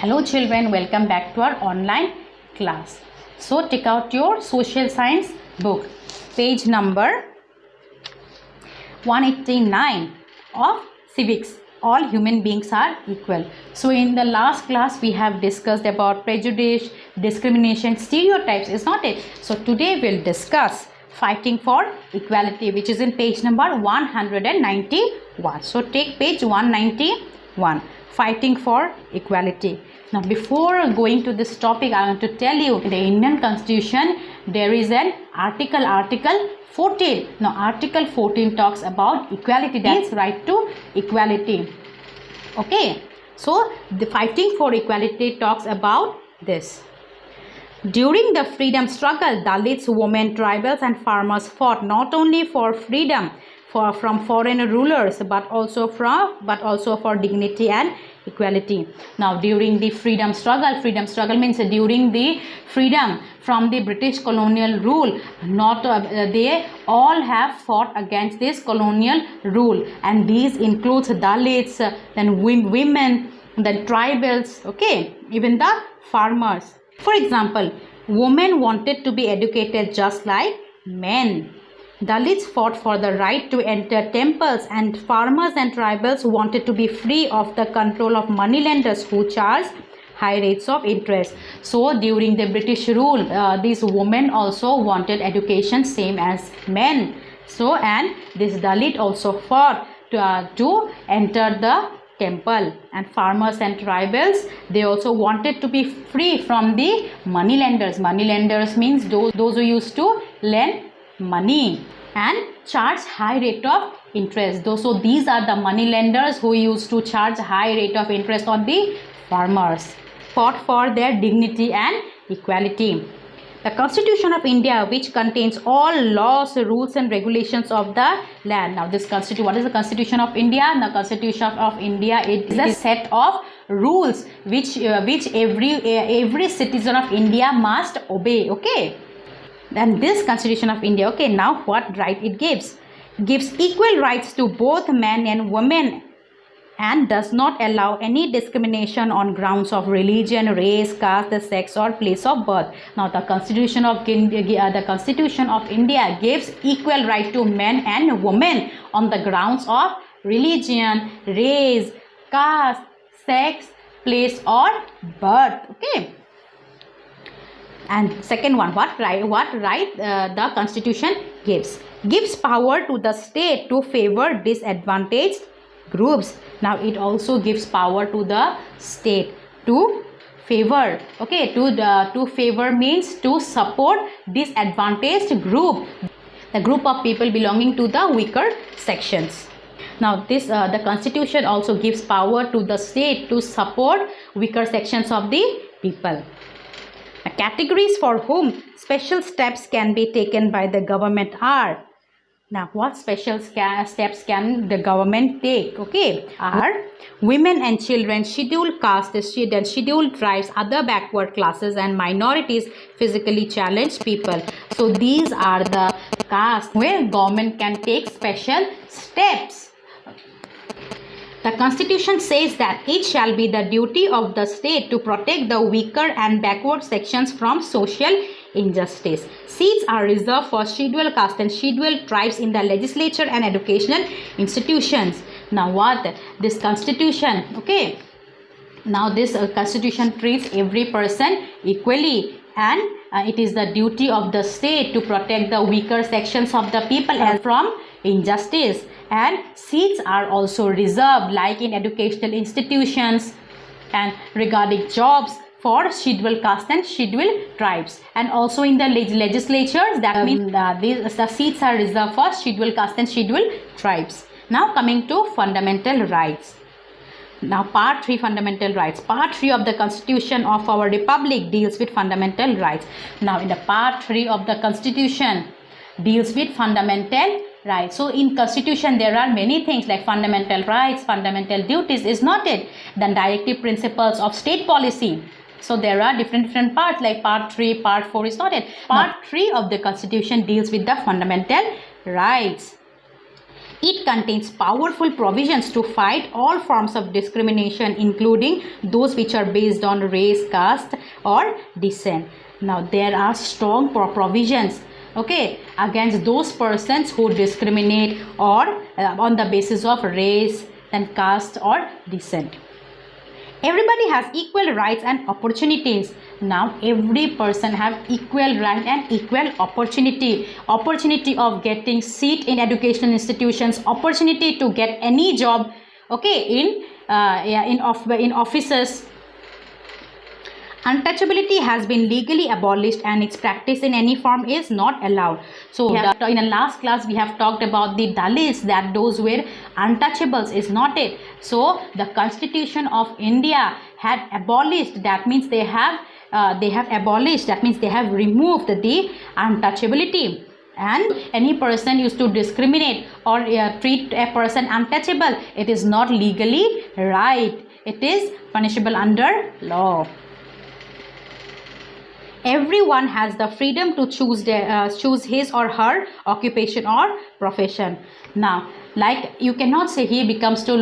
Hello children, welcome back to our online class. So take out your social science book, page number 189 of civics. All human beings are equal. So in the last class we have discussed about prejudice, discrimination, stereotypes, is not it? So today we'll discuss fighting for equality, which is in page number 191. So take page 191, fighting for equality. Now before going to this topic, I want to tell you, in the Indian Constitution there is an article 14. Now article 14 talks about equality, that's right to equality. Okay, so the fighting for equality talks about this. During the freedom struggle, Dalits, women, tribals and farmers fought not only for freedom from foreign rulers but also for dignity and equality. Now during the freedom struggle means during the freedom from the British colonial rule, they all have fought against this colonial rule, and these includes Dalits, then women, then tribals, okay, even the farmers. For example, women wanted to be educated just like men. Dalits fought for the right to enter temples, and farmers and tribals wanted to be free of the control of moneylenders who charged high rates of interest. So during the British rule, these women also wanted education same as men. So and this Dalit also fought to enter the temple, and farmers and tribals, they also wanted to be free from the moneylenders. Moneylenders means those who used to lend money and charge high rate of interest. So these are the moneylenders who used to charge high rate of interest on the farmers. Fought for their dignity and equality. The Constitution of India, which contains all laws, rules and regulations of the land. Now this constitution, what is the Constitution of India? The Constitution of India is a set of rules which every citizen of India must obey. Okay, then this Constitution of India, okay, now what right it gives? Gives equal rights to both men and women, and does not allow any discrimination on grounds of religion, race, caste, the sex or place of birth. Now the Constitution of India gives equal right to men and women on the grounds of religion, race, caste, sex, place or birth. Okay. And second one, what right the Constitution gives? Gives power to the state to favor disadvantaged groups. Now it also gives power to the state to favor, okay, to favor means to support disadvantaged group, the group of people belonging to the weaker sections. Now this the Constitution also gives power to the state to support weaker sections of the people. Categories for whom special steps can be taken by the government are. Now what special steps can the government take? Okay, are women and children, scheduled castes, scheduled tribes, other backward classes and minorities, physically challenged people. So these are the castes where government can take special steps. The Constitution says that it shall be the duty of the state to protect the weaker and backward sections from social injustice. Seats are reserved for scheduled caste and scheduled tribes in the legislature and educational institutions. Now what this Constitution, okay, now this Constitution treats every person equally, and it is the duty of the state to protect the weaker sections of the people from injustice. And seats are also reserved like in educational institutions and regarding jobs for scheduled caste and scheduled tribes, and also in the legislatures, that means the seats are reserved for scheduled caste and scheduled tribes. Now coming to fundamental rights. Now part 3, fundamental rights. Part 3 of the Constitution of our Republic deals with fundamental rights. Now in the part 3 of the Constitution deals with fundamental rights. So in Constitution there are many things like fundamental rights, fundamental duties, is not it? Then directive principles of state policy. So there are different parts like part 3, part 4, is not it? Part 3 of the Constitution deals with the fundamental rights. It contains powerful provisions to fight all forms of discrimination, including those which are based on race, caste, or descent. Now, there are strong provisions, okay, against those persons who discriminate or on the basis of race and caste or descent. Everybody has equal rights and opportunities. Now every person have equal right and equal opportunity of getting seat in educational institutions, opportunity to get any job, okay, in offices. Untouchability has been legally abolished and its practice in any form is not allowed. So in the last class we have talked about the Dalits, that those were untouchables, is not it. So the Constitution of India had abolished, that means they have abolished, that means they have removed the untouchability. And any person used to discriminate or treat a person untouchable, it is not legally right. It is punishable under law. Everyone has the freedom to choose his or her occupation or profession. Now, like you cannot say he belongs to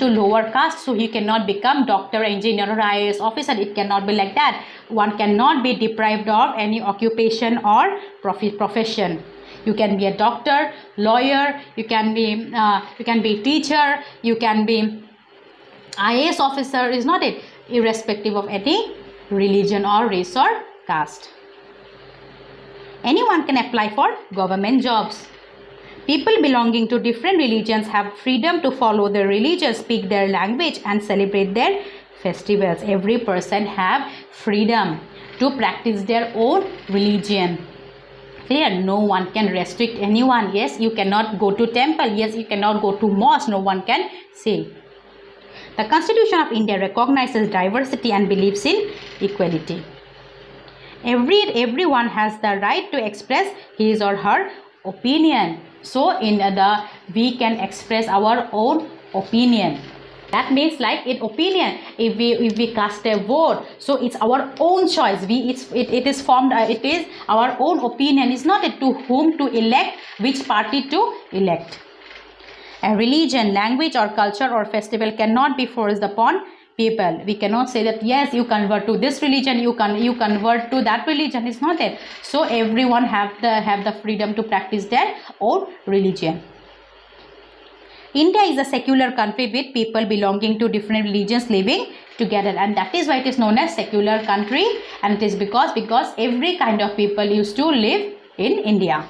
lower caste, so he cannot become doctor, engineer, or IAS officer. It cannot be like that. One cannot be deprived of any occupation or profession. You can be a doctor, lawyer. You can be teacher. You can be IAS officer. Is not it? Irrespective of any religion or race or caste. Anyone can apply for government jobs. People belonging to different religions have freedom to follow their religion, speak their language, and celebrate their festivals. Every person have freedom to practice their own religion. Clear? No one can restrict anyone. Yes, you cannot go to temple. Yes, you cannot go to mosque. No one can say. The Constitution of India recognizes diversity and believes in equality. Everyone has the right to express his or her opinion. So we can express our own opinion. That means like in opinion, if we cast a vote, so it's our own choice. It is our own opinion. It's not to whom to elect, which party to elect. A religion, language, or culture or festival cannot be forced upon people. We cannot say that yes, you convert to this religion, you convert to that religion. It's not it. So everyone have the freedom to practice their own religion. India is a secular country with people belonging to different religions living together, and that is why it is known as secular country. And it is because every kind of people used to live in India.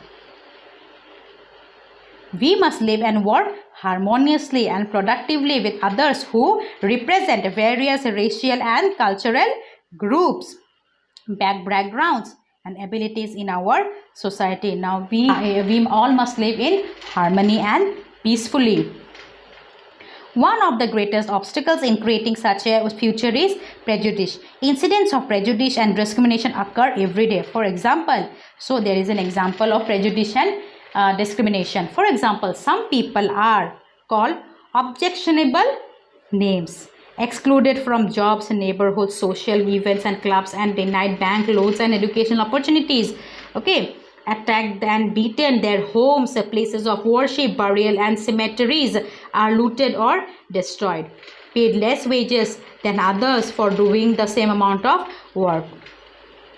We must live and work harmoniously and productively with others who represent various racial and cultural groups, backgrounds, and abilities in our society. Now we all must live in harmony and peacefully. One of the greatest obstacles in creating such a future is prejudice. Incidents of prejudice and discrimination occur every day. For example, so there is an example of prejudice and discrimination. For example, some people are called objectionable names, excluded from jobs, neighborhoods, social events and clubs, and denied bank loans and educational opportunities. Okay, attacked and beaten, their homes, places of worship, burial and cemeteries are looted or destroyed, paid less wages than others for doing the same amount of work.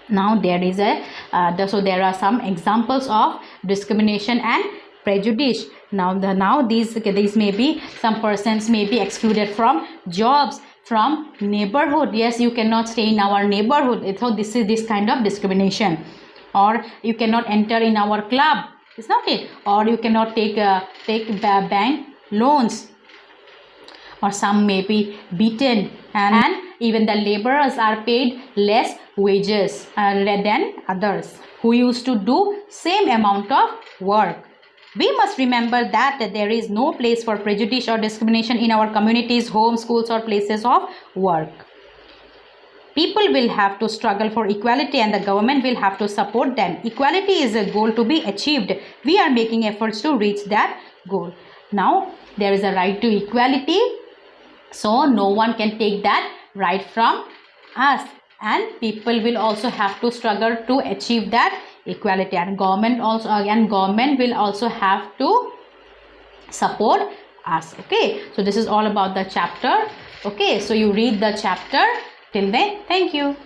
Now there is so there are some examples of discrimination and prejudice. Now these may be, some persons may be excluded from jobs, from neighborhood. Yes, you cannot stay in our neighborhood. So this is this kind of discrimination. Or you cannot enter in our club. It's not it. Or you cannot take bank loans. Or some may be beaten, and even the laborers are paid less wages than others who used to do same amount of work. We must remember that there is no place for prejudice or discrimination in our communities, homes, schools, or places of work. People will have to struggle for equality and the government will have to support them. Equality is a goal to be achieved. We are making efforts to reach that goal. Now, there is a right to equality. So, no one can take that right from us. And people will also have to struggle to achieve that equality, and government also, again government will also have to support us. Okay, so this is all about the chapter. Okay, so you read the chapter till then. Thank you.